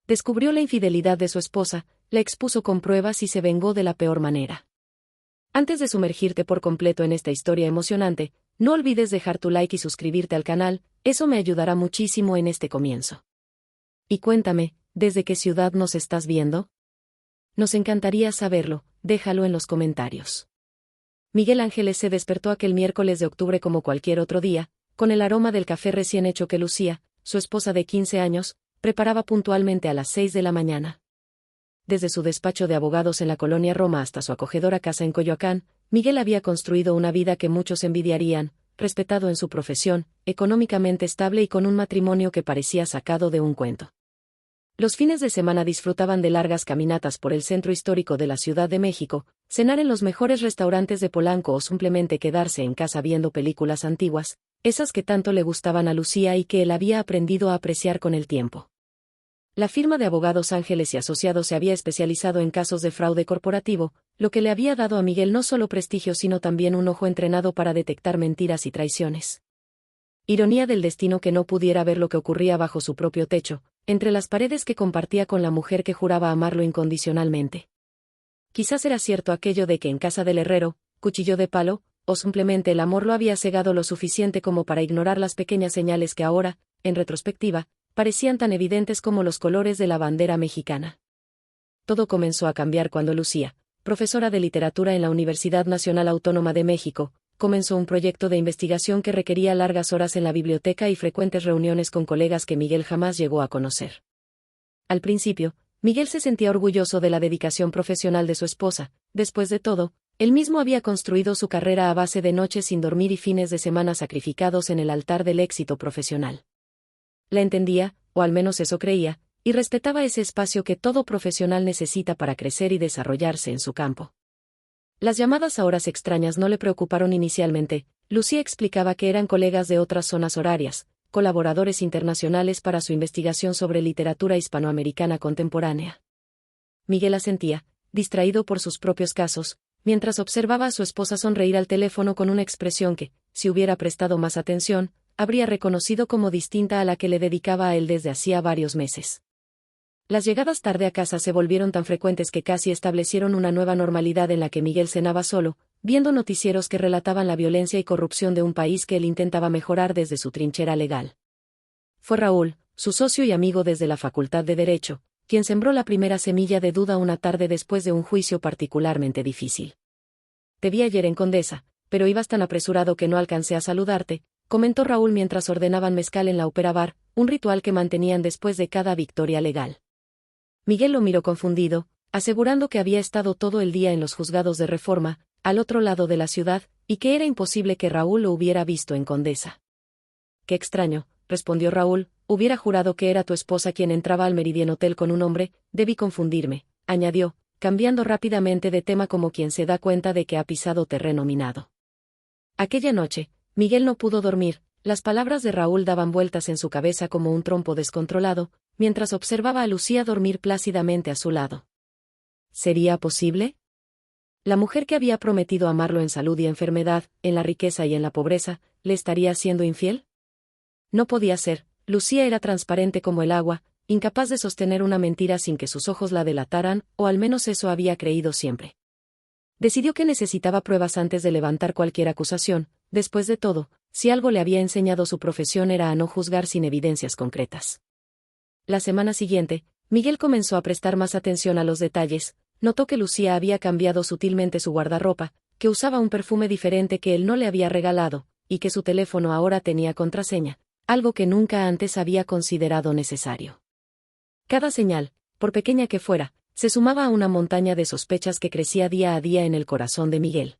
descubrió la infidelidad de su esposa, la expuso con pruebas y se vengó de la peor manera. Antes de sumergirte por completo en esta historia emocionante, no olvides dejar tu like y suscribirte al canal, eso me ayudará muchísimo en este comienzo. Y cuéntame, ¿desde qué ciudad nos estás viendo? Nos encantaría saberlo, déjalo en los comentarios. Miguel Ángeles se despertó aquel miércoles de octubre como cualquier otro día, con el aroma del café recién hecho que Lucía, su esposa de 15 años, preparaba puntualmente a las 6 de la mañana. Desde su despacho de abogados en la colonia Roma hasta su acogedora casa en Coyoacán, Miguel había construido una vida que muchos envidiarían, respetado en su profesión, económicamente estable y con un matrimonio que parecía sacado de un cuento. Los fines de semana disfrutaban de largas caminatas por el centro histórico de la Ciudad de México, cenar en los mejores restaurantes de Polanco o simplemente quedarse en casa viendo películas antiguas, esas que tanto le gustaban a Lucía y que él había aprendido a apreciar con el tiempo. La firma de abogados Ángeles y Asociados se había especializado en casos de fraude corporativo, lo que le había dado a Miguel no solo prestigio sino también un ojo entrenado para detectar mentiras y traiciones. Ironía del destino que no pudiera ver lo que ocurría bajo su propio techo, entre las paredes que compartía con la mujer que juraba amarlo incondicionalmente. Quizás era cierto aquello de que en casa del herrero, cuchillo de palo, o simplemente el amor lo había cegado lo suficiente como para ignorar las pequeñas señales que ahora, en retrospectiva, parecían tan evidentes como los colores de la bandera mexicana. Todo comenzó a cambiar cuando Lucía, profesora de literatura en la Universidad Nacional Autónoma de México, comenzó un proyecto de investigación que requería largas horas en la biblioteca y frecuentes reuniones con colegas que Miguel jamás llegó a conocer. Al principio, Miguel se sentía orgulloso de la dedicación profesional de su esposa. Después de todo, él mismo había construido su carrera a base de noches sin dormir y fines de semana sacrificados en el altar del éxito profesional. La entendía, o al menos eso creía, y respetaba ese espacio que todo profesional necesita para crecer y desarrollarse en su campo. Las llamadas a horas extrañas no le preocuparon inicialmente. Lucía explicaba que eran colegas de otras zonas horarias, colaboradores internacionales para su investigación sobre literatura hispanoamericana contemporánea. Miguel asentía, distraído por sus propios casos, mientras observaba a su esposa sonreír al teléfono con una expresión que, si hubiera prestado más atención, habría reconocido como distinta a la que le dedicaba a él desde hacía varios meses. Las llegadas tarde a casa se volvieron tan frecuentes que casi establecieron una nueva normalidad en la que Miguel cenaba solo, viendo noticieros que relataban la violencia y corrupción de un país que él intentaba mejorar desde su trinchera legal. Fue Raúl, su socio y amigo desde la Facultad de Derecho, quien sembró la primera semilla de duda una tarde después de un juicio particularmente difícil. Te vi ayer en Condesa, pero ibas tan apresurado que no alcancé a saludarte, comentó Raúl mientras ordenaban mezcal en la Ópera Bar, un ritual que mantenían después de cada victoria legal. Miguel lo miró confundido, asegurando que había estado todo el día en los juzgados de Reforma, al otro lado de la ciudad, y que era imposible que Raúl lo hubiera visto en Condesa. Qué extraño, respondió Raúl, hubiera jurado que era tu esposa quien entraba al Meridien Hotel con un hombre, debí confundirme, añadió, cambiando rápidamente de tema como quien se da cuenta de que ha pisado terreno minado. Aquella noche, Miguel no pudo dormir, las palabras de Raúl daban vueltas en su cabeza como un trompo descontrolado, mientras observaba a Lucía dormir plácidamente a su lado. ¿Sería posible? La mujer que había prometido amarlo en salud y enfermedad, en la riqueza y en la pobreza, ¿le estaría siendo infiel? No podía ser. Lucía era transparente como el agua, incapaz de sostener una mentira sin que sus ojos la delataran, o al menos eso había creído siempre. Decidió que necesitaba pruebas antes de levantar cualquier acusación. Después de todo, si algo le había enseñado su profesión era a no juzgar sin evidencias concretas. La semana siguiente, Miguel comenzó a prestar más atención a los detalles. Notó que Lucía había cambiado sutilmente su guardarropa, que usaba un perfume diferente que él no le había regalado, y que su teléfono ahora tenía contraseña, algo que nunca antes había considerado necesario. Cada señal, por pequeña que fuera, se sumaba a una montaña de sospechas que crecía día a día en el corazón de Miguel.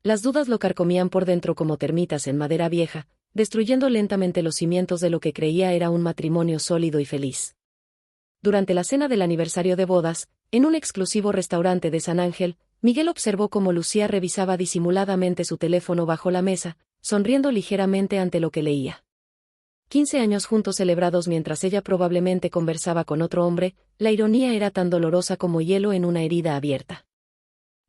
Las dudas lo carcomían por dentro como termitas en madera vieja, destruyendo lentamente los cimientos de lo que creía era un matrimonio sólido y feliz. Durante la cena del aniversario de bodas, en un exclusivo restaurante de San Ángel, Miguel observó cómo Lucía revisaba disimuladamente su teléfono bajo la mesa, sonriendo ligeramente ante lo que leía. 15 años juntos celebrados mientras ella probablemente conversaba con otro hombre, la ironía era tan dolorosa como hielo en una herida abierta.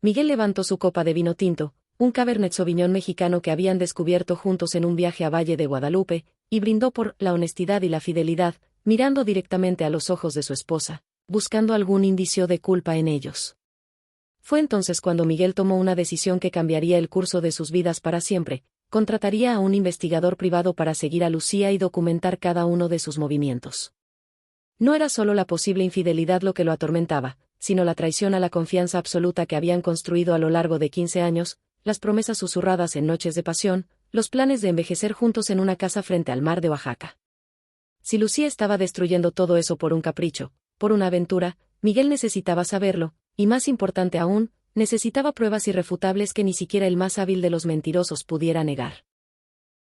Miguel levantó su copa de vino tinto, un Cabernet Sauvignon mexicano que habían descubierto juntos en un viaje a Valle de Guadalupe, y brindó por la honestidad y la fidelidad, mirando directamente a los ojos de su esposa, buscando algún indicio de culpa en ellos. Fue entonces cuando Miguel tomó una decisión que cambiaría el curso de sus vidas para siempre. Contrataría a un investigador privado para seguir a Lucía y documentar cada uno de sus movimientos. No era solo la posible infidelidad lo que lo atormentaba, sino la traición a la confianza absoluta que habían construido a lo largo de 15 años, las promesas susurradas en noches de pasión, los planes de envejecer juntos en una casa frente al mar de Oaxaca. Si Lucía estaba destruyendo todo eso por un capricho, por una aventura, Miguel necesitaba saberlo, y más importante aún, necesitaba pruebas irrefutables que ni siquiera el más hábil de los mentirosos pudiera negar.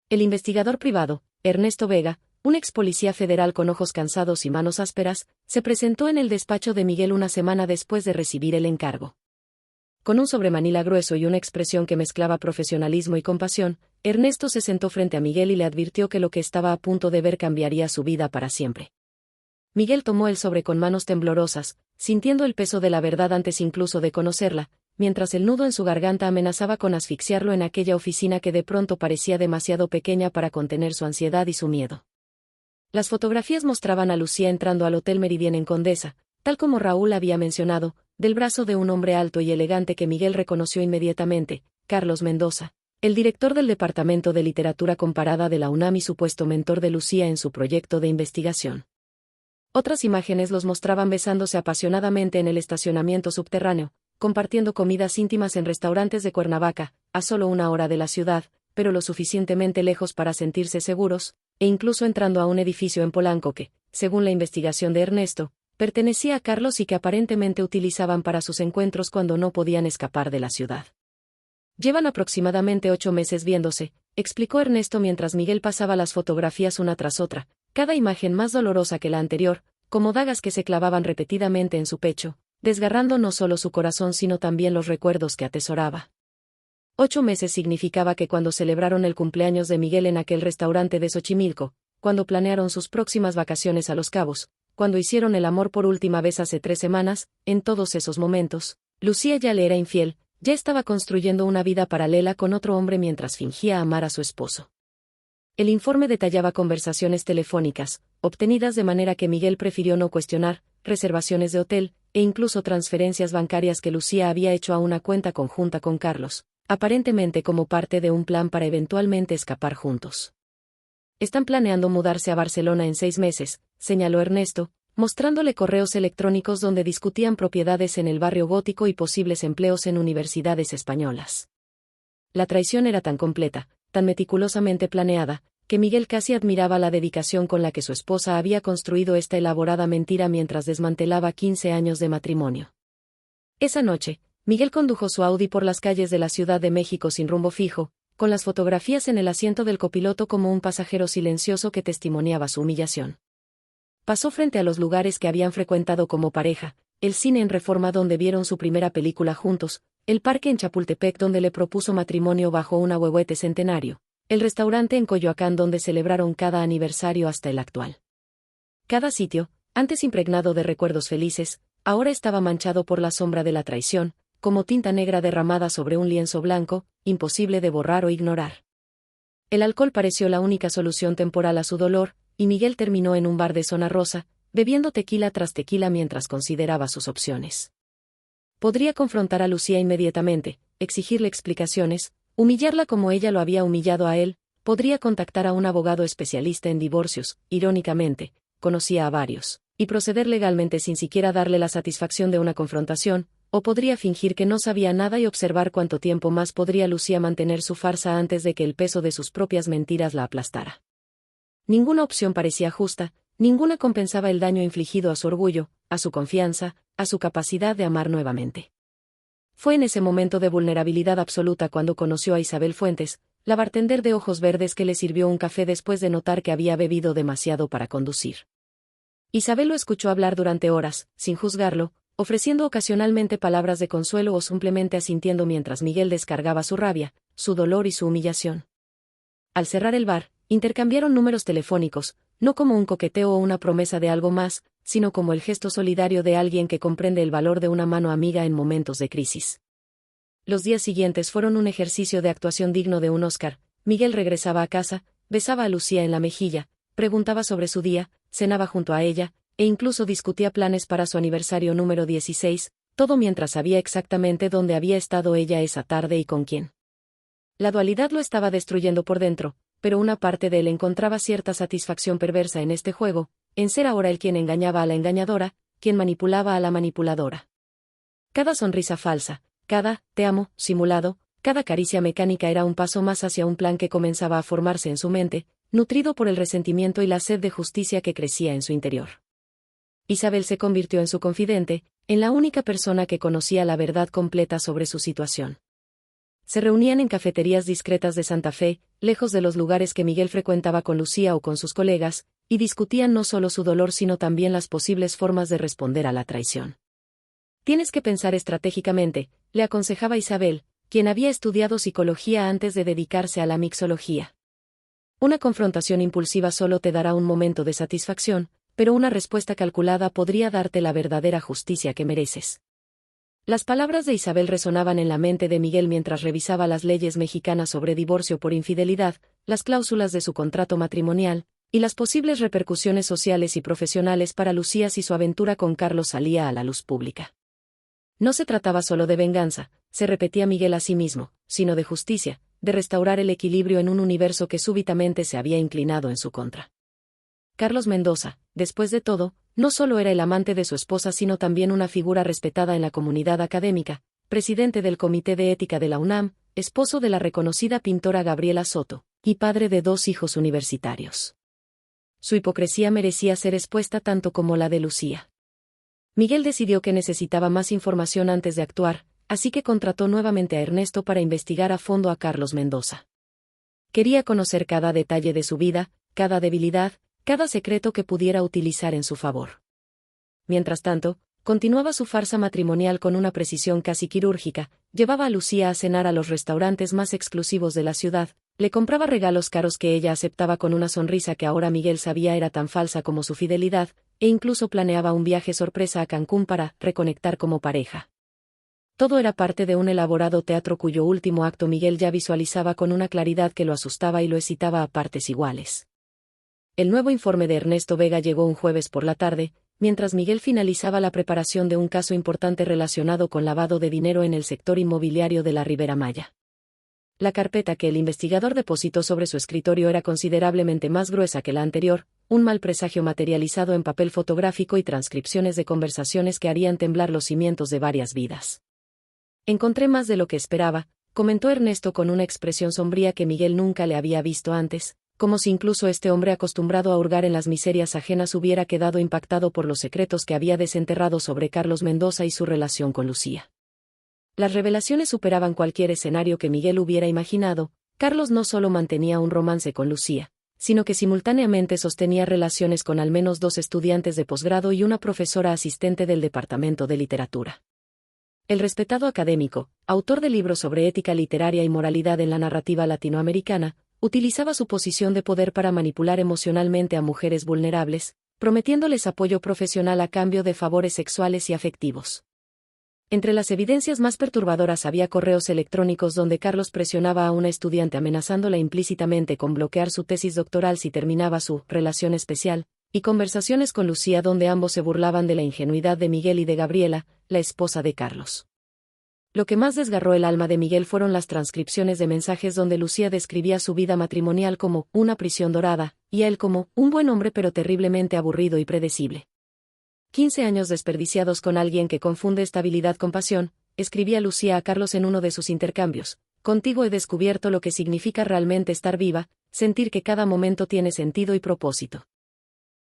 El investigador privado, Ernesto Vega, un ex policía federal con ojos cansados y manos ásperas, se presentó en el despacho de Miguel una semana después de recibir el encargo. Con un sobremanila grueso y una expresión que mezclaba profesionalismo y compasión, Ernesto se sentó frente a Miguel y le advirtió que lo que estaba a punto de ver cambiaría su vida para siempre. Miguel tomó el sobre con manos temblorosas, sintiendo el peso de la verdad antes incluso de conocerla, mientras el nudo en su garganta amenazaba con asfixiarlo en aquella oficina que de pronto parecía demasiado pequeña para contener su ansiedad y su miedo. Las fotografías mostraban a Lucía entrando al Hotel Meridien en Condesa, tal como Raúl había mencionado, del brazo de un hombre alto y elegante que Miguel reconoció inmediatamente, Carlos Mendoza, el director del Departamento de Literatura Comparada de la UNAM y supuesto mentor de Lucía en su proyecto de investigación. Otras imágenes los mostraban besándose apasionadamente en el estacionamiento subterráneo, compartiendo comidas íntimas en restaurantes de Cuernavaca, a solo 1 hora de la ciudad, pero lo suficientemente lejos para sentirse seguros, e incluso entrando a un edificio en Polanco que, según la investigación de Ernesto, pertenecía a Carlos y que aparentemente utilizaban para sus encuentros cuando no podían escapar de la ciudad. Llevan aproximadamente 8 meses viéndose, explicó Ernesto mientras Miguel pasaba las fotografías una tras otra, cada imagen más dolorosa que la anterior, como dagas que se clavaban repetidamente en su pecho, desgarrando no solo su corazón sino también los recuerdos que atesoraba. 8 meses significaba que cuando celebraron el cumpleaños de Miguel en aquel restaurante de Xochimilco, cuando planearon sus próximas vacaciones a Los Cabos, cuando hicieron el amor por última vez hace 3 semanas, en todos esos momentos, Lucía ya le era infiel, ya estaba construyendo una vida paralela con otro hombre mientras fingía amar a su esposo. El informe detallaba conversaciones telefónicas, obtenidas de manera que Miguel prefirió no cuestionar, reservaciones de hotel, e incluso transferencias bancarias que Lucía había hecho a una cuenta conjunta con Carlos, aparentemente como parte de un plan para eventualmente escapar juntos. Están planeando mudarse a Barcelona en 6 meses, señaló Ernesto, mostrándole correos electrónicos donde discutían propiedades en el barrio gótico y posibles empleos en universidades españolas. La traición era tan completa, tan meticulosamente planeada, que Miguel casi admiraba la dedicación con la que su esposa había construido esta elaborada mentira mientras desmantelaba 15 años de matrimonio. Esa noche, Miguel condujo su Audi por las calles de la Ciudad de México sin rumbo fijo, con las fotografías en el asiento del copiloto como un pasajero silencioso que testimoniaba su humillación. Pasó frente a los lugares que habían frecuentado como pareja, el cine en Reforma donde vieron su primera película juntos, el parque en Chapultepec donde le propuso matrimonio bajo un ahuehuete centenario, el restaurante en Coyoacán donde celebraron cada aniversario hasta el actual. Cada sitio, antes impregnado de recuerdos felices, ahora estaba manchado por la sombra de la traición, como tinta negra derramada sobre un lienzo blanco, imposible de borrar o ignorar. El alcohol pareció la única solución temporal a su dolor, y Miguel terminó en un bar de zona rosa, bebiendo tequila tras tequila mientras consideraba sus opciones. Podría confrontar a Lucía inmediatamente, exigirle explicaciones, humillarla como ella lo había humillado a él, podría contactar a un abogado especialista en divorcios, irónicamente, conocía a varios, y proceder legalmente sin siquiera darle la satisfacción de una confrontación, o podría fingir que no sabía nada y observar cuánto tiempo más podría Lucía mantener su farsa antes de que el peso de sus propias mentiras la aplastara. Ninguna opción parecía justa, ninguna compensaba el daño infligido a su orgullo, a su confianza, a su capacidad de amar nuevamente. Fue en ese momento de vulnerabilidad absoluta cuando conoció a Isabel Fuentes, la bartender de ojos verdes que le sirvió un café después de notar que había bebido demasiado para conducir. Isabel lo escuchó hablar durante horas, sin juzgarlo, ofreciendo ocasionalmente palabras de consuelo o simplemente asintiendo mientras Miguel descargaba su rabia, su dolor y su humillación. Al cerrar el bar, intercambiaron números telefónicos, no como un coqueteo o una promesa de algo más, sino como el gesto solidario de alguien que comprende el valor de una mano amiga en momentos de crisis. Los días siguientes fueron un ejercicio de actuación digno de un Oscar. Miguel regresaba a casa, besaba a Lucía en la mejilla, preguntaba sobre su día, cenaba junto a ella, e incluso discutía planes para su aniversario número 16, todo mientras sabía exactamente dónde había estado ella esa tarde y con quién. La dualidad lo estaba destruyendo por dentro, pero una parte de él encontraba cierta satisfacción perversa en este juego, en ser ahora él quien engañaba a la engañadora, quien manipulaba a la manipuladora. Cada sonrisa falsa, cada «te amo» simulado, cada caricia mecánica era un paso más hacia un plan que comenzaba a formarse en su mente, nutrido por el resentimiento y la sed de justicia que crecía en su interior. Isabel se convirtió en su confidente, en la única persona que conocía la verdad completa sobre su situación. Se reunían en cafeterías discretas de Santa Fe, lejos de los lugares que Miguel frecuentaba con Lucía o con sus colegas, y discutían no solo su dolor sino también las posibles formas de responder a la traición. Tienes que pensar estratégicamente, le aconsejaba Isabel, quien había estudiado psicología antes de dedicarse a la mixología. Una confrontación impulsiva solo te dará un momento de satisfacción, pero una respuesta calculada podría darte la verdadera justicia que mereces. Las palabras de Isabel resonaban en la mente de Miguel mientras revisaba las leyes mexicanas sobre divorcio por infidelidad, las cláusulas de su contrato matrimonial, y las posibles repercusiones sociales y profesionales para Lucía si su aventura con Carlos salía a la luz pública. No se trataba solo de venganza, se repetía Miguel a sí mismo, sino de justicia, de restaurar el equilibrio en un universo que súbitamente se había inclinado en su contra. Carlos Mendoza, después de todo, no solo era el amante de su esposa sino también una figura respetada en la comunidad académica, presidente del Comité de Ética de la UNAM, esposo de la reconocida pintora Gabriela Soto, y padre de 2 hijos universitarios. Su hipocresía merecía ser expuesta tanto como la de Lucía. Miguel decidió que necesitaba más información antes de actuar, así que contrató nuevamente a Ernesto para investigar a fondo a Carlos Mendoza. Quería conocer cada detalle de su vida, cada debilidad, cada secreto que pudiera utilizar en su favor. Mientras tanto, continuaba su farsa matrimonial con una precisión casi quirúrgica, llevaba a Lucía a cenar a los restaurantes más exclusivos de la ciudad, le compraba regalos caros que ella aceptaba con una sonrisa que ahora Miguel sabía era tan falsa como su fidelidad, e incluso planeaba un viaje sorpresa a Cancún para reconectar como pareja. Todo era parte de un elaborado teatro cuyo último acto Miguel ya visualizaba con una claridad que lo asustaba y lo excitaba a partes iguales. El nuevo informe de Ernesto Vega llegó un jueves por la tarde, mientras Miguel finalizaba la preparación de un caso importante relacionado con lavado de dinero en el sector inmobiliario de la Ribera Maya. La carpeta que el investigador depositó sobre su escritorio era considerablemente más gruesa que la anterior, un mal presagio materializado en papel fotográfico y transcripciones de conversaciones que harían temblar los cimientos de varias vidas. Encontré más de lo que esperaba, comentó Ernesto con una expresión sombría que Miguel nunca le había visto antes, como si incluso este hombre acostumbrado a hurgar en las miserias ajenas hubiera quedado impactado por los secretos que había desenterrado sobre Carlos Mendoza y su relación con Lucía. Las revelaciones superaban cualquier escenario que Miguel hubiera imaginado. Carlos no solo mantenía un romance con Lucía, sino que simultáneamente sostenía relaciones con al menos 2 estudiantes de posgrado y una profesora asistente del Departamento de Literatura. El respetado académico, autor de libros sobre ética literaria y moralidad en la narrativa latinoamericana, utilizaba su posición de poder para manipular emocionalmente a mujeres vulnerables, prometiéndoles apoyo profesional a cambio de favores sexuales y afectivos. Entre las evidencias más perturbadoras había correos electrónicos donde Carlos presionaba a una estudiante amenazándola implícitamente con bloquear su tesis doctoral si terminaba su relación especial, y conversaciones con Lucía donde ambos se burlaban de la ingenuidad de Miguel y de Gabriela, la esposa de Carlos. Lo que más desgarró el alma de Miguel fueron las transcripciones de mensajes donde Lucía describía su vida matrimonial como una prisión dorada, y a él como un buen hombre pero terriblemente aburrido y predecible. 15 años desperdiciados con alguien que confunde estabilidad con pasión, escribía Lucía a Carlos en uno de sus intercambios. Contigo he descubierto lo que significa realmente estar viva, sentir que cada momento tiene sentido y propósito.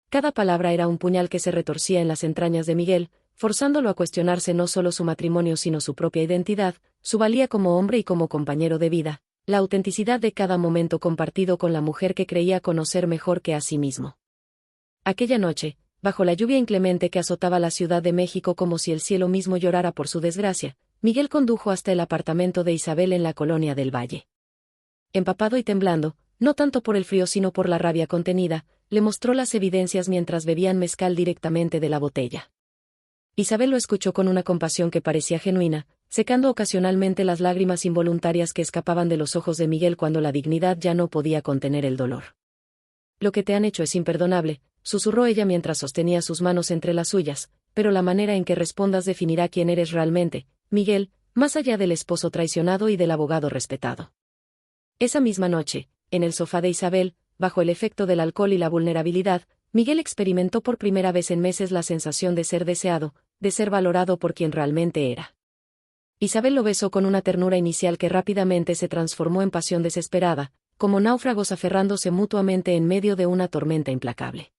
Cada palabra era un puñal que se retorcía en las entrañas de Miguel, forzándolo a cuestionarse no solo su matrimonio sino su propia identidad, su valía como hombre y como compañero de vida, la autenticidad de cada momento compartido con la mujer que creía conocer mejor que a sí mismo. Aquella noche, bajo la lluvia inclemente que azotaba la Ciudad de México como si el cielo mismo llorara por su desgracia, Miguel condujo hasta el apartamento de Isabel en la colonia del Valle. Empapado y temblando, no tanto por el frío sino por la rabia contenida, le mostró las evidencias mientras bebían mezcal directamente de la botella. Isabel lo escuchó con una compasión que parecía genuina, secando ocasionalmente las lágrimas involuntarias que escapaban de los ojos de Miguel cuando la dignidad ya no podía contener el dolor. Lo que te han hecho es imperdonable, susurró ella mientras sostenía sus manos entre las suyas, pero la manera en que respondas definirá quién eres realmente, Miguel, más allá del esposo traicionado y del abogado respetado. Esa misma noche, en el sofá de Isabel, bajo el efecto del alcohol y la vulnerabilidad, Miguel experimentó por primera vez en meses la sensación de ser deseado, de ser valorado por quien realmente era. Isabel lo besó con una ternura inicial que rápidamente se transformó en pasión desesperada, como náufragos aferrándose mutuamente en medio de una tormenta implacable.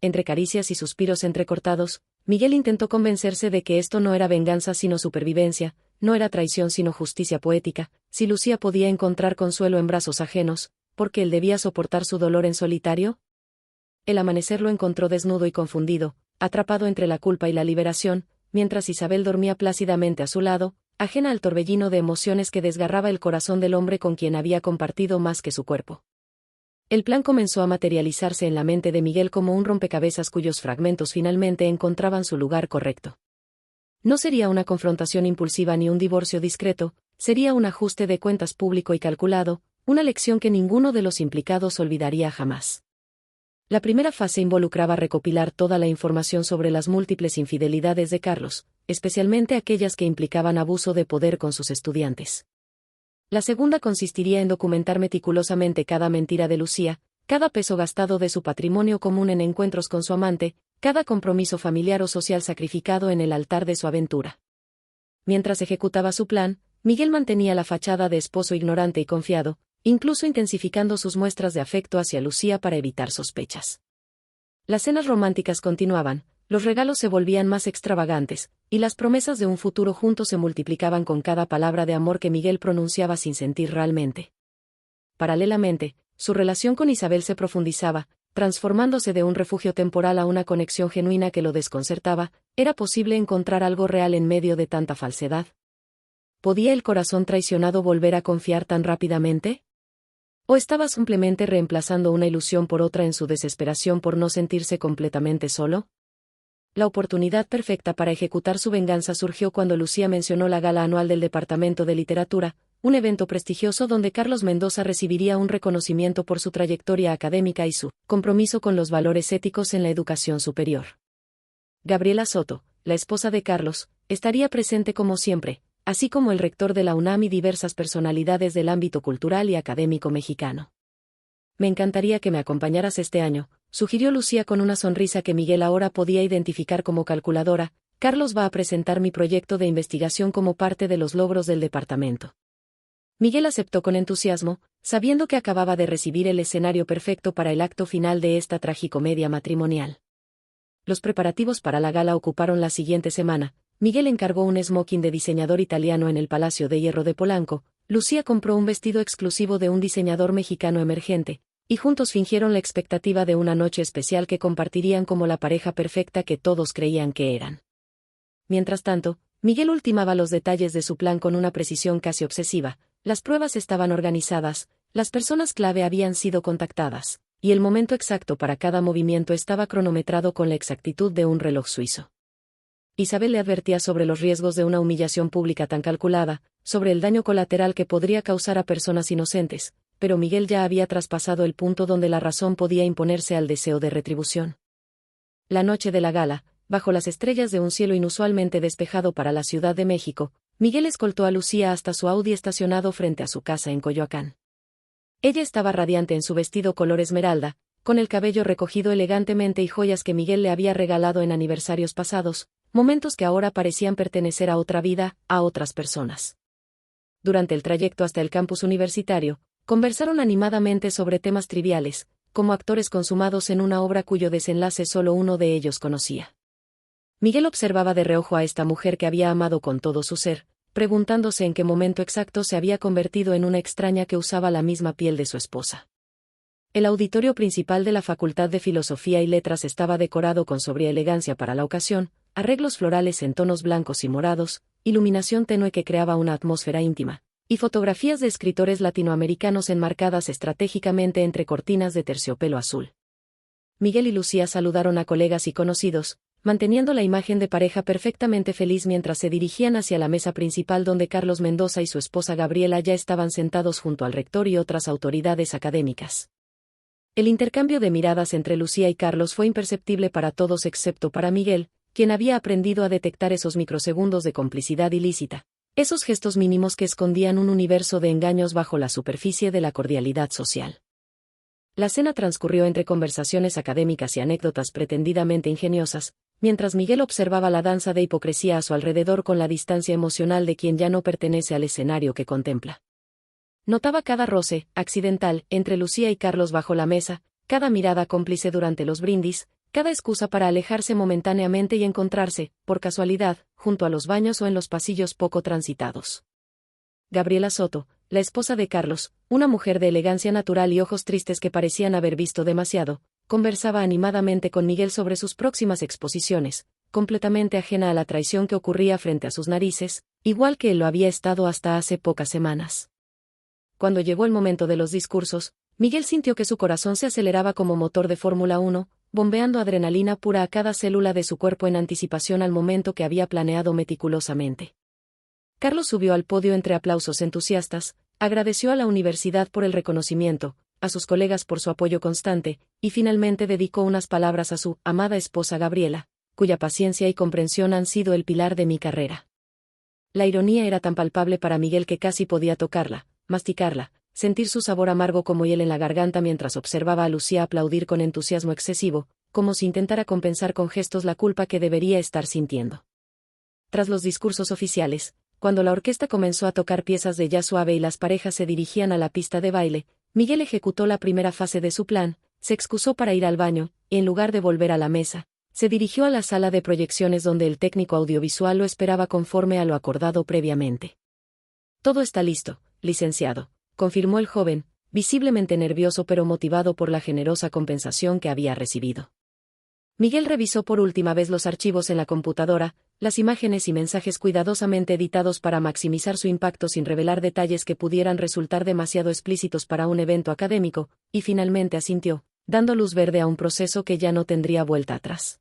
Entre caricias y suspiros entrecortados, Miguel intentó convencerse de que esto no era venganza sino supervivencia, no era traición sino justicia poética, si Lucía podía encontrar consuelo en brazos ajenos, ¿porque él debía soportar su dolor en solitario? El amanecer lo encontró desnudo y confundido, atrapado entre la culpa y la liberación, mientras Isabel dormía plácidamente a su lado, ajena al torbellino de emociones que desgarraba el corazón del hombre con quien había compartido más que su cuerpo. El plan comenzó a materializarse en la mente de Miguel como un rompecabezas cuyos fragmentos finalmente encontraban su lugar correcto. No sería una confrontación impulsiva ni un divorcio discreto, sería un ajuste de cuentas público y calculado, una lección que ninguno de los implicados olvidaría jamás. La primera fase involucraba recopilar toda la información sobre las múltiples infidelidades de Carlos, especialmente aquellas que implicaban abuso de poder con sus estudiantes. La segunda consistiría en documentar meticulosamente cada mentira de Lucía, cada peso gastado de su patrimonio común en encuentros con su amante, cada compromiso familiar o social sacrificado en el altar de su aventura. Mientras ejecutaba su plan, Miguel mantenía la fachada de esposo ignorante y confiado, incluso intensificando sus muestras de afecto hacia Lucía para evitar sospechas. Las cenas románticas continuaban, los regalos se volvían más extravagantes, y las promesas de un futuro juntos se multiplicaban con cada palabra de amor que Miguel pronunciaba sin sentir realmente. Paralelamente, su relación con Isabel se profundizaba, transformándose de un refugio temporal a una conexión genuina que lo desconcertaba. ¿Era posible encontrar algo real en medio de tanta falsedad? ¿Podía el corazón traicionado volver a confiar tan rápidamente? ¿O estaba simplemente reemplazando una ilusión por otra en su desesperación por no sentirse completamente solo? La oportunidad perfecta para ejecutar su venganza surgió cuando Lucía mencionó la gala anual del Departamento de Literatura, un evento prestigioso donde Carlos Mendoza recibiría un reconocimiento por su trayectoria académica y su compromiso con los valores éticos en la educación superior. Gabriela Soto, la esposa de Carlos, estaría presente como siempre, así como el rector de la UNAM y diversas personalidades del ámbito cultural y académico mexicano. Me encantaría que me acompañaras este año, sugirió Lucía con una sonrisa que Miguel ahora podía identificar como calculadora. Carlos va a presentar mi proyecto de investigación como parte de los logros del departamento. Miguel aceptó con entusiasmo, sabiendo que acababa de recibir el escenario perfecto para el acto final de esta tragicomedia matrimonial. Los preparativos para la gala ocuparon la siguiente semana. Miguel encargó un smoking de diseñador italiano en el Palacio de Hierro de Polanco, Lucía compró un vestido exclusivo de un diseñador mexicano emergente, y juntos fingieron la expectativa de una noche especial que compartirían como la pareja perfecta que todos creían que eran. Mientras tanto, Miguel ultimaba los detalles de su plan con una precisión casi obsesiva. Las pruebas estaban organizadas, las personas clave habían sido contactadas, y el momento exacto para cada movimiento estaba cronometrado con la exactitud de un reloj suizo. Isabel le advertía sobre los riesgos de una humillación pública tan calculada, sobre el daño colateral que podría causar a personas inocentes, pero Miguel ya había traspasado el punto donde la razón podía imponerse al deseo de retribución. La noche de la gala, bajo las estrellas de un cielo inusualmente despejado para la Ciudad de México, Miguel escoltó a Lucía hasta su Audi estacionado frente a su casa en Coyoacán. Ella estaba radiante en su vestido color esmeralda, con el cabello recogido elegantemente y joyas que Miguel le había regalado en aniversarios pasados, momentos que ahora parecían pertenecer a otra vida, a otras personas. Durante el trayecto hasta el campus universitario, conversaron animadamente sobre temas triviales, como actores consumados en una obra cuyo desenlace solo uno de ellos conocía. Miguel observaba de reojo a esta mujer que había amado con todo su ser, preguntándose en qué momento exacto se había convertido en una extraña que usaba la misma piel de su esposa. El auditorio principal de la Facultad de Filosofía y Letras estaba decorado con sobria elegancia para la ocasión, arreglos florales en tonos blancos y morados, iluminación tenue que creaba una atmósfera íntima, y fotografías de escritores latinoamericanos enmarcadas estratégicamente entre cortinas de terciopelo azul. Miguel y Lucía saludaron a colegas y conocidos, manteniendo la imagen de pareja perfectamente feliz mientras se dirigían hacia la mesa principal donde Carlos Mendoza y su esposa Gabriela ya estaban sentados junto al rector y otras autoridades académicas. El intercambio de miradas entre Lucía y Carlos fue imperceptible para todos excepto para Miguel, quien había aprendido a detectar esos microsegundos de complicidad ilícita, esos gestos mínimos que escondían un universo de engaños bajo la superficie de la cordialidad social. La cena transcurrió entre conversaciones académicas y anécdotas pretendidamente ingeniosas, mientras Miguel observaba la danza de hipocresía a su alrededor con la distancia emocional de quien ya no pertenece al escenario que contempla. Notaba cada roce, accidental, entre Lucía y Carlos bajo la mesa, cada mirada cómplice durante los brindis, cada excusa para alejarse momentáneamente y encontrarse, por casualidad, junto a los baños o en los pasillos poco transitados. Gabriela Soto, la esposa de Carlos, una mujer de elegancia natural y ojos tristes que parecían haber visto demasiado, conversaba animadamente con Miguel sobre sus próximas exposiciones, completamente ajena a la traición que ocurría frente a sus narices, igual que él lo había estado hasta hace pocas semanas. Cuando llegó el momento de los discursos, Miguel sintió que su corazón se aceleraba como motor de Fórmula 1, bombeando adrenalina pura a cada célula de su cuerpo en anticipación al momento que había planeado meticulosamente. Carlos subió al podio entre aplausos entusiastas, agradeció a la universidad por el reconocimiento, a sus colegas por su apoyo constante, y finalmente dedicó unas palabras a su amada esposa Gabriela, cuya paciencia y comprensión han sido el pilar de mi carrera. La ironía era tan palpable para Miguel que casi podía tocarla, masticarla, sentir su sabor amargo como hiel en la garganta mientras observaba a Lucía aplaudir con entusiasmo excesivo, como si intentara compensar con gestos la culpa que debería estar sintiendo. Tras los discursos oficiales, cuando la orquesta comenzó a tocar piezas de jazz suave y las parejas se dirigían a la pista de baile, Miguel ejecutó la primera fase de su plan, se excusó para ir al baño, y en lugar de volver a la mesa, se dirigió a la sala de proyecciones donde el técnico audiovisual lo esperaba conforme a lo acordado previamente. Todo está listo, licenciado, confirmó el joven, visiblemente nervioso pero motivado por la generosa compensación que había recibido. Miguel revisó por última vez los archivos en la computadora, las imágenes y mensajes cuidadosamente editados para maximizar su impacto sin revelar detalles que pudieran resultar demasiado explícitos para un evento académico, y finalmente asintió, dando luz verde a un proceso que ya no tendría vuelta atrás.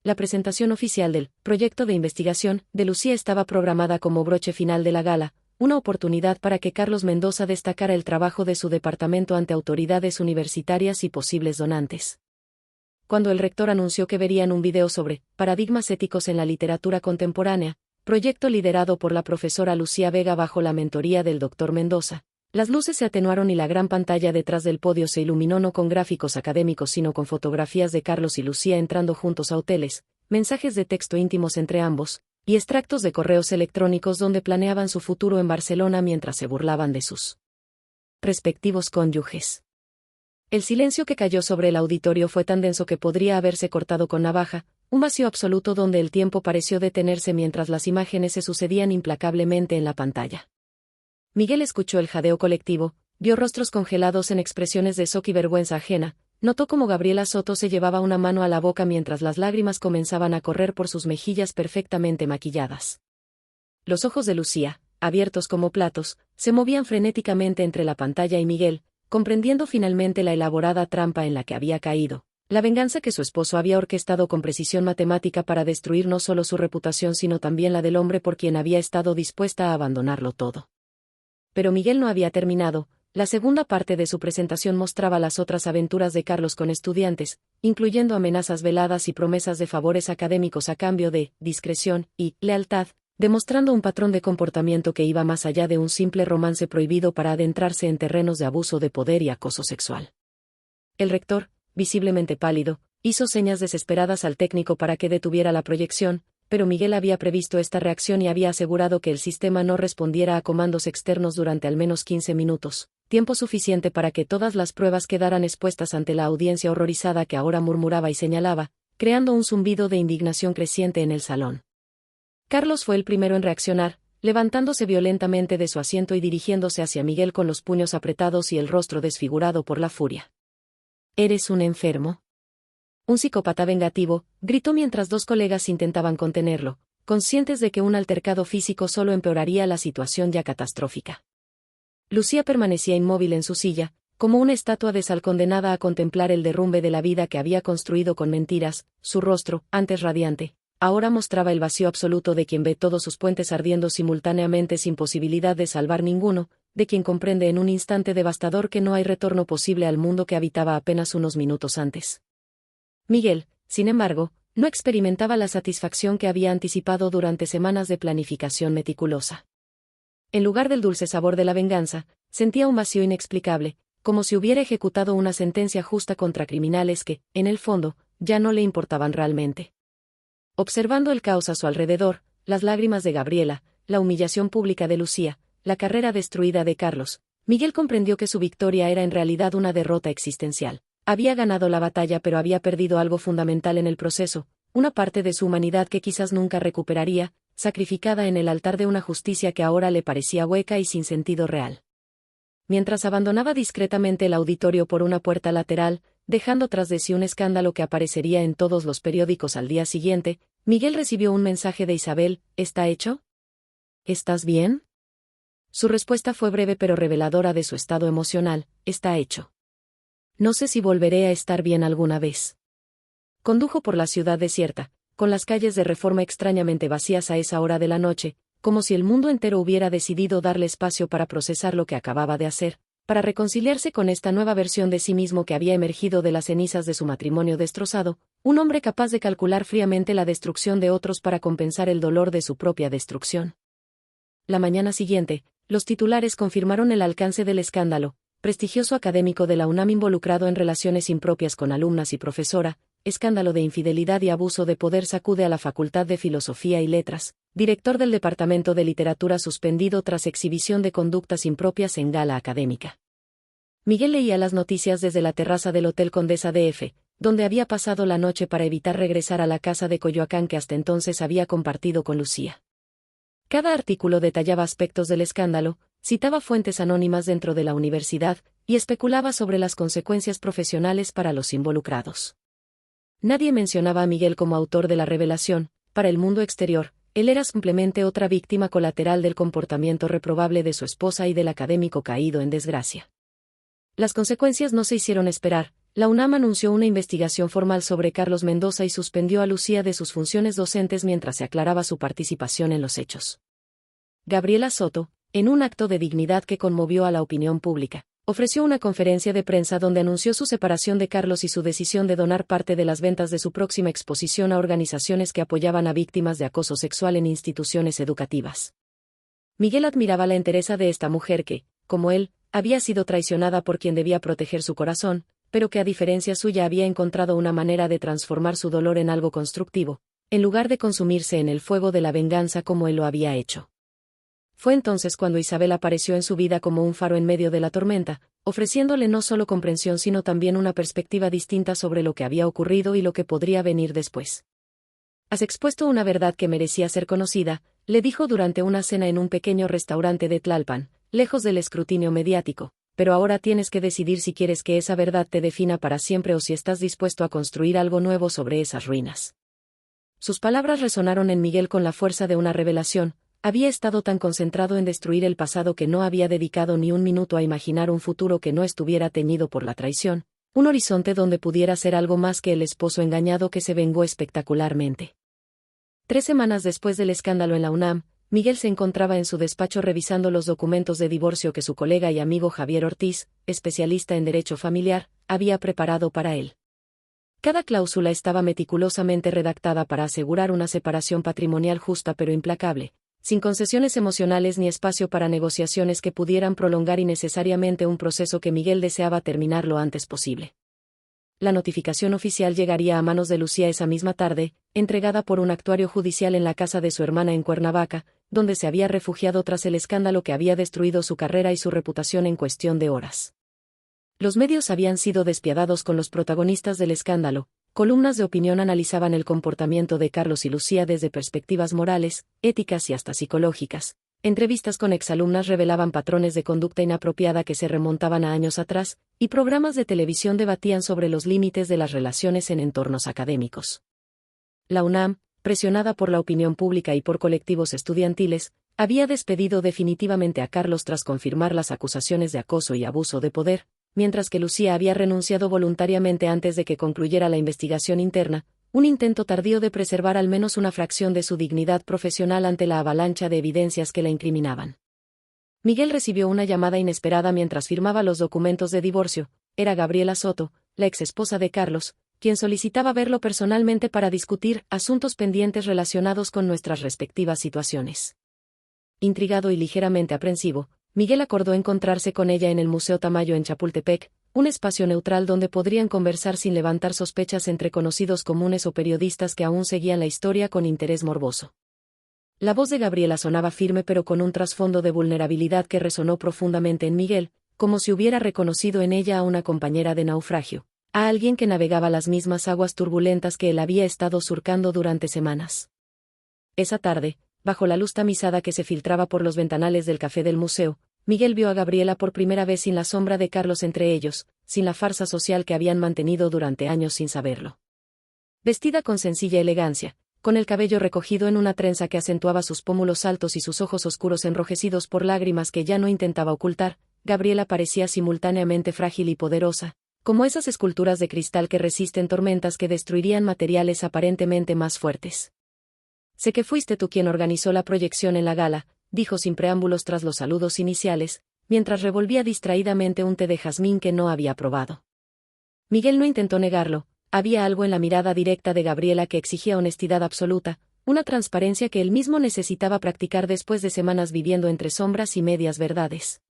La presentación oficial del proyecto de investigación de Lucía estaba programada como broche final de la gala, una oportunidad para que Carlos Mendoza destacara el trabajo de su departamento ante autoridades universitarias y posibles donantes. Cuando el rector anunció que verían un video sobre paradigmas éticos en la literatura contemporánea, proyecto liderado por la profesora Lucía Vega bajo la mentoría del Dr. Mendoza, las luces se atenuaron y la gran pantalla detrás del podio se iluminó no con gráficos académicos sino con fotografías de Carlos y Lucía entrando juntos a hoteles, mensajes de texto íntimos entre ambos, y extractos de correos electrónicos donde planeaban su futuro en Barcelona mientras se burlaban de sus respectivos cónyuges. El silencio que cayó sobre el auditorio fue tan denso que podría haberse cortado con navaja, un vacío absoluto donde el tiempo pareció detenerse mientras las imágenes se sucedían implacablemente en la pantalla. Miguel escuchó el jadeo colectivo, vio rostros congelados en expresiones de shock y vergüenza ajena, notó cómo Gabriela Soto se llevaba una mano a la boca mientras las lágrimas comenzaban a correr por sus mejillas perfectamente maquilladas. Los ojos de Lucía, abiertos como platos, se movían frenéticamente entre la pantalla y Miguel, comprendiendo finalmente la elaborada trampa en la que había caído, la venganza que su esposo había orquestado con precisión matemática para destruir no solo su reputación sino también la del hombre por quien había estado dispuesta a abandonarlo todo. Pero Miguel no había terminado. La segunda parte de su presentación mostraba las otras aventuras de Carlos con estudiantes, incluyendo amenazas veladas y promesas de favores académicos a cambio de discreción y lealtad, demostrando un patrón de comportamiento que iba más allá de un simple romance prohibido para adentrarse en terrenos de abuso de poder y acoso sexual. El rector, visiblemente pálido, hizo señas desesperadas al técnico para que detuviera la proyección, pero Miguel había previsto esta reacción y había asegurado que el sistema no respondiera a comandos externos durante al menos 15 minutos, tiempo suficiente para que todas las pruebas quedaran expuestas ante la audiencia horrorizada que ahora murmuraba y señalaba, creando un zumbido de indignación creciente en el salón. Carlos fue el primero en reaccionar, levantándose violentamente de su asiento y dirigiéndose hacia Miguel con los puños apretados y el rostro desfigurado por la furia. «¿Eres un enfermo? Un psicópata vengativo», gritó mientras dos colegas intentaban contenerlo, conscientes de que un altercado físico solo empeoraría la situación ya catastrófica. Lucía permanecía inmóvil en su silla, como una estatua de sal condenada a contemplar el derrumbe de la vida que había construido con mentiras. Su rostro, antes radiante, ahora mostraba el vacío absoluto de quien ve todos sus puentes ardiendo simultáneamente sin posibilidad de salvar ninguno, de quien comprende en un instante devastador que no hay retorno posible al mundo que habitaba apenas unos minutos antes. Miguel, sin embargo, no experimentaba la satisfacción que había anticipado durante semanas de planificación meticulosa. En lugar del dulce sabor de la venganza, sentía un vacío inexplicable, como si hubiera ejecutado una sentencia justa contra criminales que, en el fondo, ya no le importaban realmente. Observando el caos a su alrededor, las lágrimas de Gabriela, la humillación pública de Lucía, la carrera destruida de Carlos, Miguel comprendió que su victoria era en realidad una derrota existencial. Había ganado la batalla pero había perdido algo fundamental en el proceso, una parte de su humanidad que quizás nunca recuperaría, sacrificada en el altar de una justicia que ahora le parecía hueca y sin sentido real. Mientras abandonaba discretamente el auditorio por una puerta lateral, dejando tras de sí un escándalo que aparecería en todos los periódicos al día siguiente, Miguel recibió un mensaje de Isabel: ¿Está hecho? ¿Estás bien? Su respuesta fue breve pero reveladora de su estado emocional: está hecho. No sé si volveré a estar bien alguna vez. Condujo por la ciudad desierta, con las calles de Reforma extrañamente vacías a esa hora de la noche, como si el mundo entero hubiera decidido darle espacio para procesar lo que acababa de hacer, para reconciliarse con esta nueva versión de sí mismo que había emergido de las cenizas de su matrimonio destrozado, un hombre capaz de calcular fríamente la destrucción de otros para compensar el dolor de su propia destrucción. La mañana siguiente, los titulares confirmaron el alcance del escándalo: prestigioso académico de la UNAM involucrado en relaciones impropias con alumnas y profesora, escándalo de infidelidad y abuso de poder sacude a la Facultad de Filosofía y Letras, director del Departamento de Literatura suspendido tras exhibición de conductas impropias en gala académica. Miguel leía las noticias desde la terraza del Hotel Condesa DF, donde había pasado la noche para evitar regresar a la casa de Coyoacán que hasta entonces había compartido con Lucía. Cada artículo detallaba aspectos del escándalo, citaba fuentes anónimas dentro de la universidad, y especulaba sobre las consecuencias profesionales para los involucrados. Nadie mencionaba a Miguel como autor de la revelación. Para el mundo exterior, él era simplemente otra víctima colateral del comportamiento reprobable de su esposa y del académico caído en desgracia. Las consecuencias no se hicieron esperar. La UNAM anunció una investigación formal sobre Carlos Mendoza y suspendió a Lucía de sus funciones docentes mientras se aclaraba su participación en los hechos. Gabriela Soto, en un acto de dignidad que conmovió a la opinión pública, ofreció una conferencia de prensa donde anunció su separación de Carlos y su decisión de donar parte de las ventas de su próxima exposición a organizaciones que apoyaban a víctimas de acoso sexual en instituciones educativas. Miguel admiraba la entereza de esta mujer que, como él, había sido traicionada por quien debía proteger su corazón, pero que a diferencia suya había encontrado una manera de transformar su dolor en algo constructivo, en lugar de consumirse en el fuego de la venganza como él lo había hecho. Fue entonces cuando Isabel apareció en su vida como un faro en medio de la tormenta, ofreciéndole no solo comprensión sino también una perspectiva distinta sobre lo que había ocurrido y lo que podría venir después. Has expuesto una verdad que merecía ser conocida, le dijo durante una cena en un pequeño restaurante de Tlalpan, lejos del escrutinio mediático, pero ahora tienes que decidir si quieres que esa verdad te defina para siempre o si estás dispuesto a construir algo nuevo sobre esas ruinas. Sus palabras resonaron en Miguel con la fuerza de una revelación. Había estado tan concentrado en destruir el pasado que no había dedicado ni un minuto a imaginar un futuro que no estuviera teñido por la traición, un horizonte donde pudiera ser algo más que el esposo engañado que se vengó espectacularmente. 3 semanas después del escándalo en la UNAM, Miguel se encontraba en su despacho revisando los documentos de divorcio que su colega y amigo Javier Ortiz, especialista en derecho familiar, había preparado para él. Cada cláusula estaba meticulosamente redactada para asegurar una separación patrimonial justa pero implacable, sin concesiones emocionales ni espacio para negociaciones que pudieran prolongar innecesariamente un proceso que Miguel deseaba terminar lo antes posible. La notificación oficial llegaría a manos de Lucía esa misma tarde, entregada por un actuario judicial en la casa de su hermana en Cuernavaca, donde se había refugiado tras el escándalo que había destruido su carrera y su reputación en cuestión de horas. Los medios habían sido despiadados con los protagonistas del escándalo. Columnas de opinión analizaban el comportamiento de Carlos y Lucía desde perspectivas morales, éticas y hasta psicológicas. Entrevistas con exalumnas revelaban patrones de conducta inapropiada que se remontaban a años atrás, y programas de televisión debatían sobre los límites de las relaciones en entornos académicos. La UNAM, presionada por la opinión pública y por colectivos estudiantiles, había despedido definitivamente a Carlos tras confirmar las acusaciones de acoso y abuso de poder, mientras que Lucía había renunciado voluntariamente antes de que concluyera la investigación interna, un intento tardío de preservar al menos una fracción de su dignidad profesional ante la avalancha de evidencias que la incriminaban. Miguel recibió una llamada inesperada mientras firmaba los documentos de divorcio. Era Gabriela Soto, la exesposa de Carlos, quien solicitaba verlo personalmente para discutir asuntos pendientes relacionados con nuestras respectivas situaciones. Intrigado y ligeramente aprensivo, Miguel acordó encontrarse con ella en el Museo Tamayo en Chapultepec, un espacio neutral donde podrían conversar sin levantar sospechas entre conocidos comunes o periodistas que aún seguían la historia con interés morboso. La voz de Gabriela sonaba firme pero con un trasfondo de vulnerabilidad que resonó profundamente en Miguel, como si hubiera reconocido en ella a una compañera de naufragio, a alguien que navegaba las mismas aguas turbulentas que él había estado surcando durante semanas. Esa tarde, bajo la luz tamizada que se filtraba por los ventanales del café del museo, Miguel vio a Gabriela por primera vez sin la sombra de Carlos entre ellos, sin la farsa social que habían mantenido durante años sin saberlo. Vestida con sencilla elegancia, con el cabello recogido en una trenza que acentuaba sus pómulos altos y sus ojos oscuros enrojecidos por lágrimas que ya no intentaba ocultar, Gabriela parecía simultáneamente frágil y poderosa, como esas esculturas de cristal que resisten tormentas que destruirían materiales aparentemente más fuertes. Sé que fuiste tú quien organizó la proyección en la gala, dijo sin preámbulos tras los saludos iniciales, mientras revolvía distraídamente un té de jazmín que no había probado. Miguel no intentó negarlo. Había algo en la mirada directa de Gabriela que exigía honestidad absoluta, una transparencia que él mismo necesitaba practicar después de semanas viviendo entre sombras y medias verdades.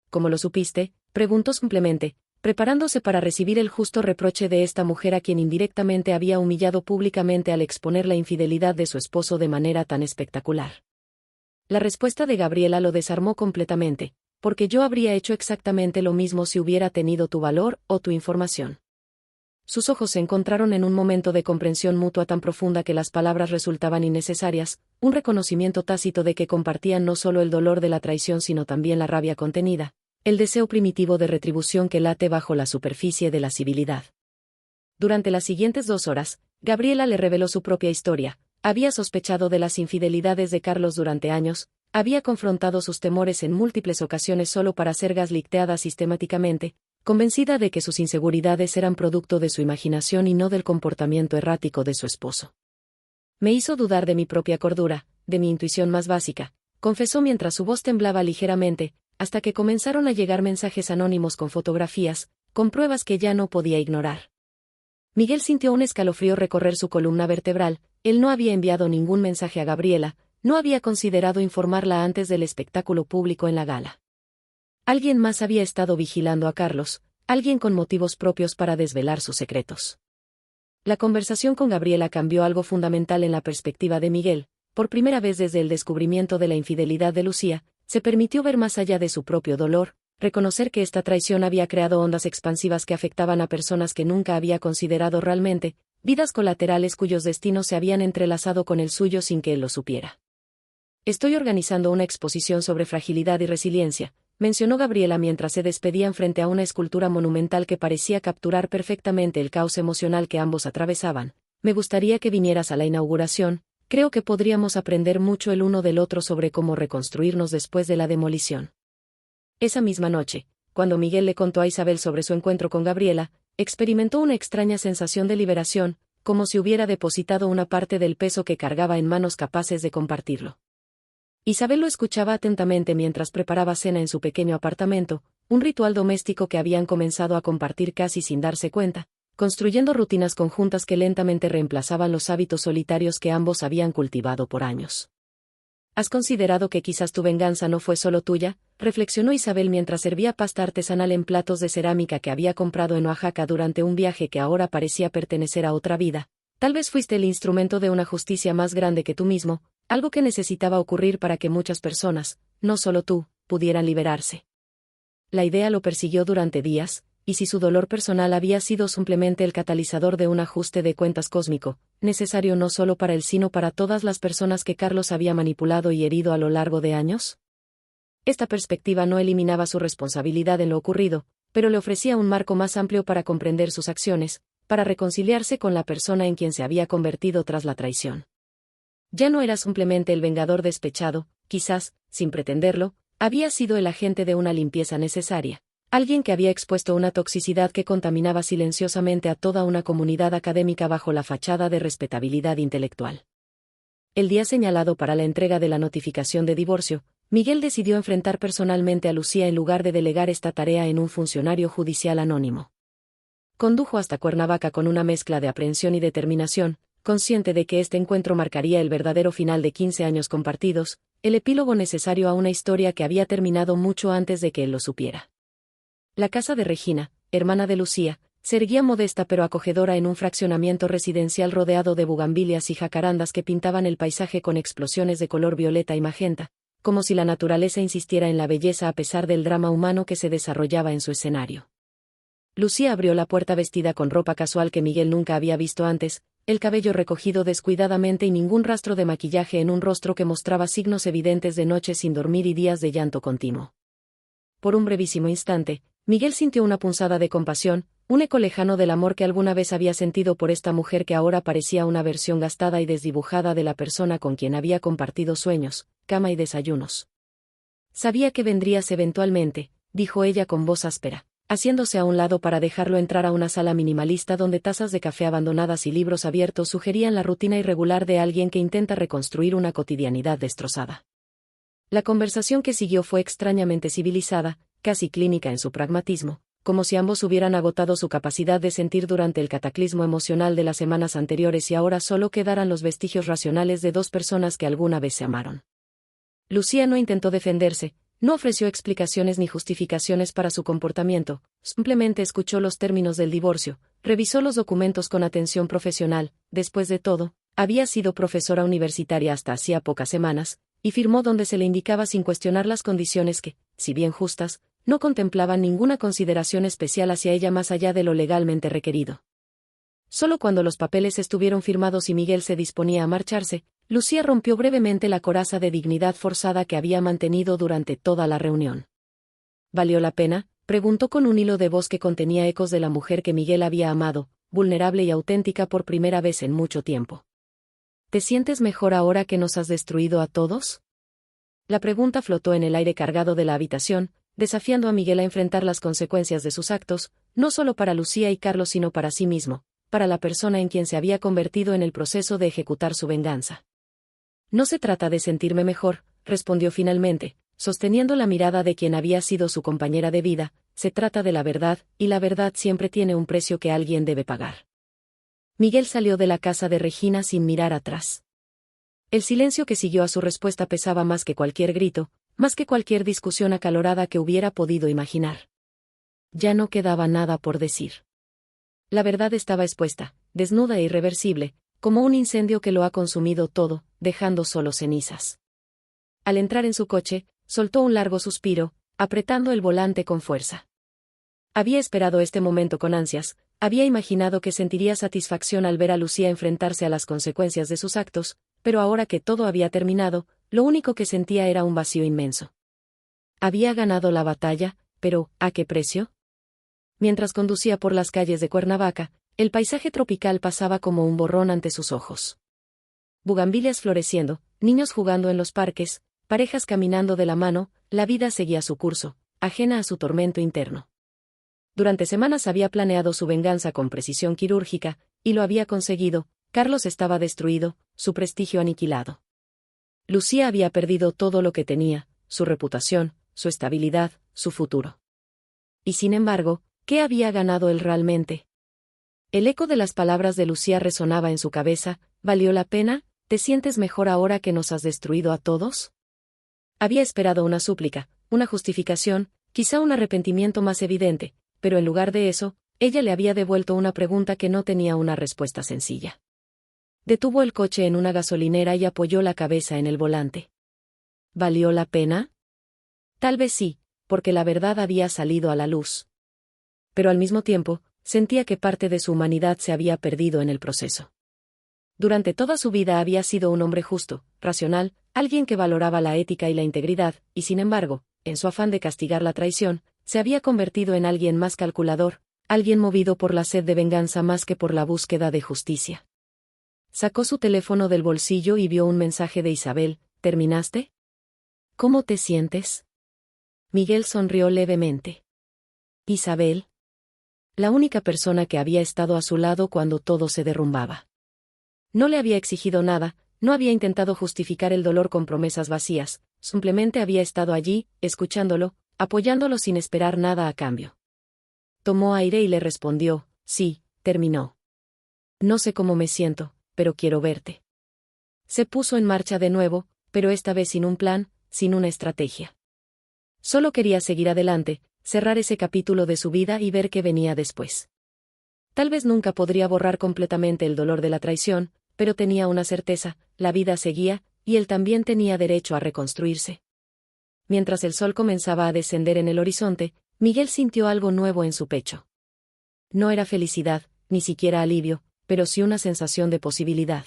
¿Cómo lo supiste?, preguntó simplemente, preparándose para recibir el justo reproche de esta mujer a quien indirectamente había humillado públicamente al exponer la infidelidad de su esposo de manera tan espectacular. La respuesta de Gabriela lo desarmó completamente, porque yo habría hecho exactamente lo mismo si hubiera tenido tu valor o tu información. Sus ojos se encontraron en un momento de comprensión mutua tan profunda que las palabras resultaban innecesarias, un reconocimiento tácito de que compartían no solo el dolor de la traición sino también la rabia contenida, el deseo primitivo de retribución que late bajo la superficie de la civilidad. Durante las siguientes 2 horas, Gabriela le reveló su propia historia. Había sospechado de las infidelidades de Carlos durante años, había confrontado sus temores en múltiples ocasiones solo para ser gaslighteada sistemáticamente, convencida de que sus inseguridades eran producto de su imaginación y no del comportamiento errático de su esposo. Me hizo dudar de mi propia cordura, de mi intuición más básica, confesó mientras su voz temblaba ligeramente, hasta que comenzaron a llegar mensajes anónimos con fotografías, con pruebas que ya no podía ignorar. Miguel sintió un escalofrío recorrer su columna vertebral. Él no había enviado ningún mensaje a Gabriela, no había considerado informarla antes del espectáculo público en la gala. Alguien más había estado vigilando a Carlos, alguien con motivos propios para desvelar sus secretos. La conversación con Gabriela cambió algo fundamental en la perspectiva de Miguel. Por primera vez desde el descubrimiento de la infidelidad de Lucía, se permitió ver más allá de su propio dolor, reconocer que esta traición había creado ondas expansivas que afectaban a personas que nunca había considerado realmente, vidas colaterales cuyos destinos se habían entrelazado con el suyo sin que él lo supiera. Estoy organizando una exposición sobre fragilidad y resiliencia, mencionó Gabriela mientras se despedían frente a una escultura monumental que parecía capturar perfectamente el caos emocional que ambos atravesaban. Me gustaría que vinieras a la inauguración, creo que podríamos aprender mucho el uno del otro sobre cómo reconstruirnos después de la demolición. Esa misma noche, cuando Miguel le contó a Isabel sobre su encuentro con Gabriela, experimentó una extraña sensación de liberación, como si hubiera depositado una parte del peso que cargaba en manos capaces de compartirlo. Isabel lo escuchaba atentamente mientras preparaba cena en su pequeño apartamento, un ritual doméstico que habían comenzado a compartir casi sin darse cuenta, construyendo rutinas conjuntas que lentamente reemplazaban los hábitos solitarios que ambos habían cultivado por años. ¿Has considerado que quizás tu venganza no fue solo tuya?, reflexionó Isabel mientras servía pasta artesanal en platos de cerámica que había comprado en Oaxaca durante un viaje que ahora parecía pertenecer a otra vida. Tal vez fuiste el instrumento de una justicia más grande que tú mismo, algo que necesitaba ocurrir para que muchas personas, no solo tú, pudieran liberarse. La idea lo persiguió durante días, y si su dolor personal había sido simplemente el catalizador de un ajuste de cuentas cósmico, necesario no solo para él sino para todas las personas que Carlos había manipulado y herido a lo largo de años. Esta perspectiva no eliminaba su responsabilidad en lo ocurrido, pero le ofrecía un marco más amplio para comprender sus acciones, para reconciliarse con la persona en quien se había convertido tras la traición. Ya no era simplemente el vengador despechado, quizás, sin pretenderlo, había sido el agente de una limpieza necesaria, alguien que había expuesto una toxicidad que contaminaba silenciosamente a toda una comunidad académica bajo la fachada de respetabilidad intelectual. El día señalado para la entrega de la notificación de divorcio, Miguel decidió enfrentar personalmente a Lucía en lugar de delegar esta tarea en un funcionario judicial anónimo. Condujo hasta Cuernavaca con una mezcla de aprehensión y determinación, consciente de que este encuentro marcaría el verdadero final de 15 años compartidos, el epílogo necesario a una historia que había terminado mucho antes de que él lo supiera. La casa de Regina, hermana de Lucía, se erguía modesta pero acogedora en un fraccionamiento residencial rodeado de bugambilias y jacarandas que pintaban el paisaje con explosiones de color violeta y magenta, como si la naturaleza insistiera en la belleza a pesar del drama humano que se desarrollaba en su escenario. Lucía abrió la puerta vestida con ropa casual que Miguel nunca había visto antes, el cabello recogido descuidadamente y ningún rastro de maquillaje en un rostro que mostraba signos evidentes de noches sin dormir y días de llanto continuo. Por un brevísimo instante, Miguel sintió una punzada de compasión, un eco lejano del amor que alguna vez había sentido por esta mujer que ahora parecía una versión gastada y desdibujada de la persona con quien había compartido sueños, cama y desayunos. Sabía que vendrías eventualmente, dijo ella con voz áspera, haciéndose a un lado para dejarlo entrar a una sala minimalista donde tazas de café abandonadas y libros abiertos sugerían la rutina irregular de alguien que intenta reconstruir una cotidianidad destrozada. La conversación que siguió fue extrañamente civilizada, casi clínica en su pragmatismo, como si ambos hubieran agotado su capacidad de sentir durante el cataclismo emocional de las semanas anteriores y ahora solo quedaran los vestigios racionales de dos personas que alguna vez se amaron. Lucía no intentó defenderse, no ofreció explicaciones ni justificaciones para su comportamiento, simplemente escuchó los términos del divorcio, revisó los documentos con atención profesional, después de todo, había sido profesora universitaria hasta hacía pocas semanas, y firmó donde se le indicaba sin cuestionar las condiciones que, si bien justas, no contemplaban ninguna consideración especial hacia ella más allá de lo legalmente requerido. Solo cuando los papeles estuvieron firmados y Miguel se disponía a marcharse, Lucía rompió brevemente la coraza de dignidad forzada que había mantenido durante toda la reunión. ¿Valió la pena?, preguntó con un hilo de voz que contenía ecos de la mujer que Miguel había amado, vulnerable y auténtica por primera vez en mucho tiempo. ¿Te sientes mejor ahora que nos has destruido a todos? La pregunta flotó en el aire cargado de la habitación, desafiando a Miguel a enfrentar las consecuencias de sus actos, no solo para Lucía y Carlos sino para sí mismo, para la persona en quien se había convertido en el proceso de ejecutar su venganza. No se trata de sentirme mejor, respondió finalmente, sosteniendo la mirada de quien había sido su compañera de vida, se trata de la verdad, y la verdad siempre tiene un precio que alguien debe pagar. Miguel salió de la casa de Regina sin mirar atrás. El silencio que siguió a su respuesta pesaba más que cualquier grito, más que cualquier discusión acalorada que hubiera podido imaginar. Ya no quedaba nada por decir. La verdad estaba expuesta, desnuda e irreversible, como un incendio que lo ha consumido todo, dejando solo cenizas. Al entrar en su coche, soltó un largo suspiro, apretando el volante con fuerza. Había esperado este momento con ansias, había imaginado que sentiría satisfacción al ver a Lucía enfrentarse a las consecuencias de sus actos, pero ahora que todo había terminado, lo único que sentía era un vacío inmenso. Había ganado la batalla, pero ¿a qué precio? Mientras conducía por las calles de Cuernavaca, el paisaje tropical pasaba como un borrón ante sus ojos. Bugambilias floreciendo, niños jugando en los parques, parejas caminando de la mano, la vida seguía su curso, ajena a su tormento interno. Durante semanas había planeado su venganza con precisión quirúrgica, y lo había conseguido. Carlos estaba destruido, su prestigio aniquilado. Lucía había perdido todo lo que tenía, su reputación, su estabilidad, su futuro. Y sin embargo, ¿qué había ganado él realmente? El eco de las palabras de Lucía resonaba en su cabeza. ¿Valió la pena? ¿Te sientes mejor ahora que nos has destruido a todos? Había esperado una súplica, una justificación, quizá un arrepentimiento más evidente, pero en lugar de eso, ella le había devuelto una pregunta que no tenía una respuesta sencilla. Detuvo el coche en una gasolinera y apoyó la cabeza en el volante. ¿Valió la pena? Tal vez sí, porque la verdad había salido a la luz. Pero al mismo tiempo, sentía que parte de su humanidad se había perdido en el proceso. Durante toda su vida había sido un hombre justo, racional, alguien que valoraba la ética y la integridad, y sin embargo, en su afán de castigar la traición, se había convertido en alguien más calculador, alguien movido por la sed de venganza más que por la búsqueda de justicia. Sacó su teléfono del bolsillo y vio un mensaje de Isabel. ¿Terminaste? ¿Cómo te sientes? Miguel sonrió levemente. Isabel. La única persona que había estado a su lado cuando todo se derrumbaba. No le había exigido nada, no había intentado justificar el dolor con promesas vacías, simplemente había estado allí, escuchándolo, apoyándolo sin esperar nada a cambio. Tomó aire y le respondió, sí, terminó. No sé cómo me siento, pero quiero verte. Se puso en marcha de nuevo, pero esta vez sin un plan, sin una estrategia. Solo quería seguir adelante, cerrar ese capítulo de su vida y ver qué venía después. Tal vez nunca podría borrar completamente el dolor de la traición, pero tenía una certeza, la vida seguía, y él también tenía derecho a reconstruirse. Mientras el sol comenzaba a descender en el horizonte, Miguel sintió algo nuevo en su pecho. No era felicidad, ni siquiera alivio, pero sí una sensación de posibilidad.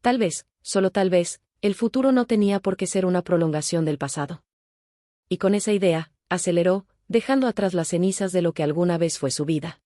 Tal vez, solo tal vez, el futuro no tenía por qué ser una prolongación del pasado. Y con esa idea, aceleró, dejando atrás las cenizas de lo que alguna vez fue su vida.